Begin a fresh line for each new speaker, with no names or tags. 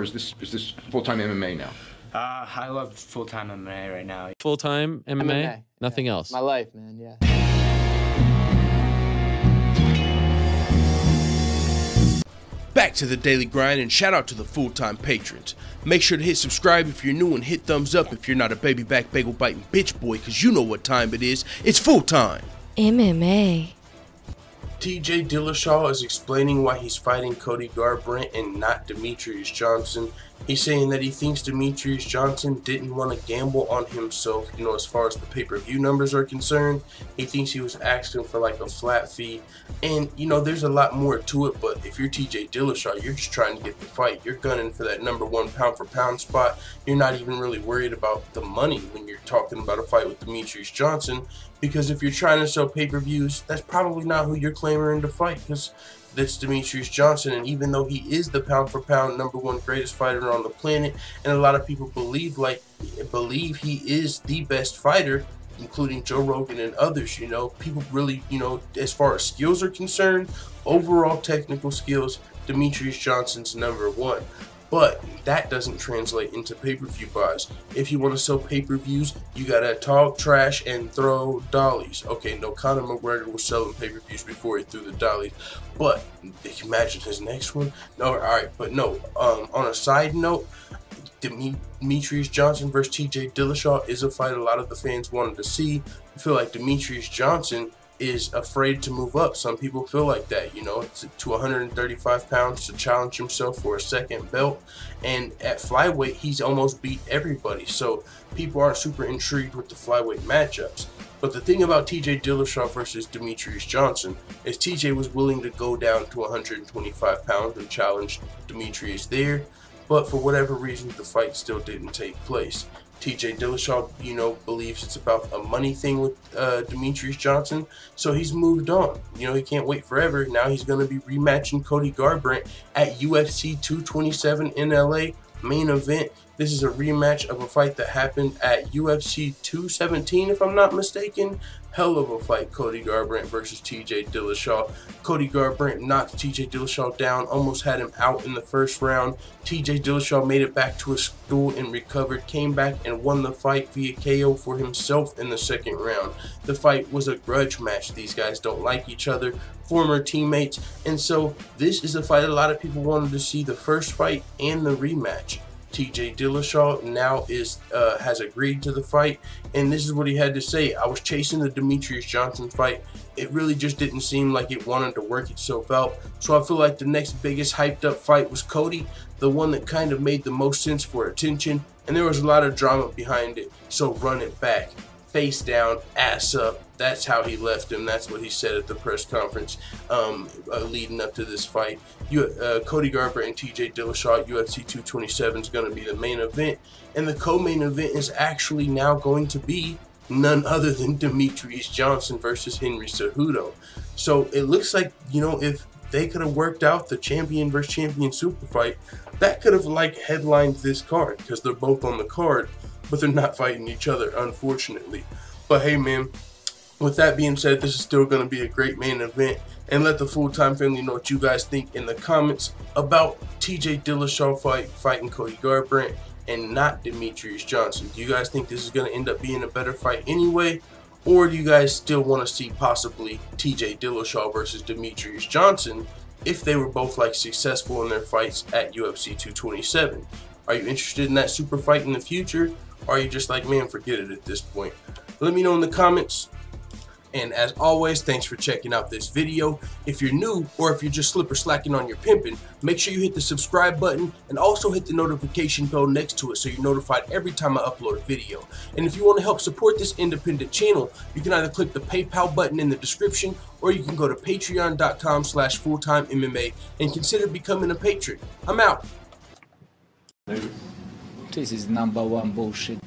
or is this full-time MMA now?
I love full-time MMA right now.
Full-time MMA? Nothing else?
My life, man, yeah.
Back to the daily grind, and shout out to the full-time patrons. Make sure to hit subscribe if you're new and hit thumbs up if you're not a baby back bagel biting bitch boy, cause you know what time it is. It's full time.
MMA.
TJ Dillashaw is explaining why he's fighting Cody Garbrandt and not Demetrious Johnson. He's saying that he thinks Demetrious Johnson didn't want to gamble on himself, you know, as far as the pay-per-view numbers are concerned. He thinks he was asking for like a flat fee. And, you know, there's a lot more to it, but if you're TJ Dillashaw, you're just trying to get the fight. You're gunning for that #1 pound-for-pound spot. You're not even really worried about the money when you're talking about a fight with Demetrious Johnson, because if you're trying to sell pay-per-views, that's probably not who you're clamoring to fight, because that's Demetrious Johnson. And even though he is the pound-for-pound #1 greatest fighter on the planet, and a lot of people believe he is the best fighter, including Joe Rogan and others, you know, people really, you know, as far as skills are concerned, overall technical skills, Demetrious Johnson's #1. But that doesn't translate into pay-per-view buys. If you want to sell pay-per-views, you gotta talk trash and throw dollies. Okay, no, Conor McGregor was selling pay-per-views before he threw the dollies, but imagine his next one. No, all right, but no. On a side note, Demetrious Johnson versus TJ Dillashaw is a fight a lot of the fans wanted to see. I feel like Demetrious Johnson is afraid to move up. Some people feel like that, you know, to 135 pounds to challenge himself for a second belt. And at flyweight, he's almost beat everybody. So people aren't super intrigued with the flyweight matchups. But the thing about TJ Dillashaw versus Demetrious Johnson is TJ was willing to go down to 125 pounds and challenge Demetrious there. But for whatever reason, the fight still didn't take place. TJ Dillashaw, you know, believes it's about a money thing with Demetrious Johnson, so he's moved on. You know, he can't wait forever. Now he's going to be rematching Cody Garbrandt at UFC 227 in LA, main event. This is a rematch of a fight that happened at UFC 217, if I'm not mistaken. Hell of a fight, Cody Garbrandt versus TJ Dillashaw. Cody Garbrandt knocked TJ Dillashaw down, almost had him out in the first round. TJ Dillashaw made it back to his stool and recovered, came back and won the fight via KO for himself in the second round. The fight was a grudge match. These guys don't like each other, former teammates, and so this is a fight a lot of people wanted to see, the first fight and the rematch. TJ Dillashaw now has agreed to the fight, and this is what he had to say. I was chasing the Demetrious Johnson fight. It really just didn't seem like it wanted to work itself out. So I feel like the next biggest hyped up fight was Cody, the one that kind of made the most sense for attention, and there was a lot of drama behind it. So run it back. Face down, ass up. That's how he left him. That's what he said at the press conference leading up to this fight. Cody Garbrandt and TJ Dillashaw at UFC 227 is going to be the main event, and the co-main event is actually now going to be none other than Demetrious Johnson versus Henry Cejudo. So it looks like, you know, if they could have worked out the champion versus champion super fight, that could have like headlined this card, because they're both on the card, but they're not fighting each other, unfortunately. But hey, man, with that being said, this is still going to be a great main event. And let the full-time family know what you guys think in the comments about TJ Dillashaw fighting Cody Garbrandt and not Demetrious Johnson. Do you guys think this is going to end up being a better fight anyway? Or do you guys still want to see possibly TJ Dillashaw versus Demetrious Johnson if they were both like successful in their fights at UFC 227? Are you interested in that super fight in the future? Or are you just like, man, forget it at this point? Let me know in the comments. And as always, thanks for checking out this video. If you're new, or if you're just slacking on your pimping, make sure you hit the subscribe button and also hit the notification bell next to it so you're notified every time I upload a video. And if you want to help support this independent channel, you can either click the PayPal button in the description, or you can go to patreon.com/fulltimemma and consider becoming a patron. I'm out.
This is #1 bullshit.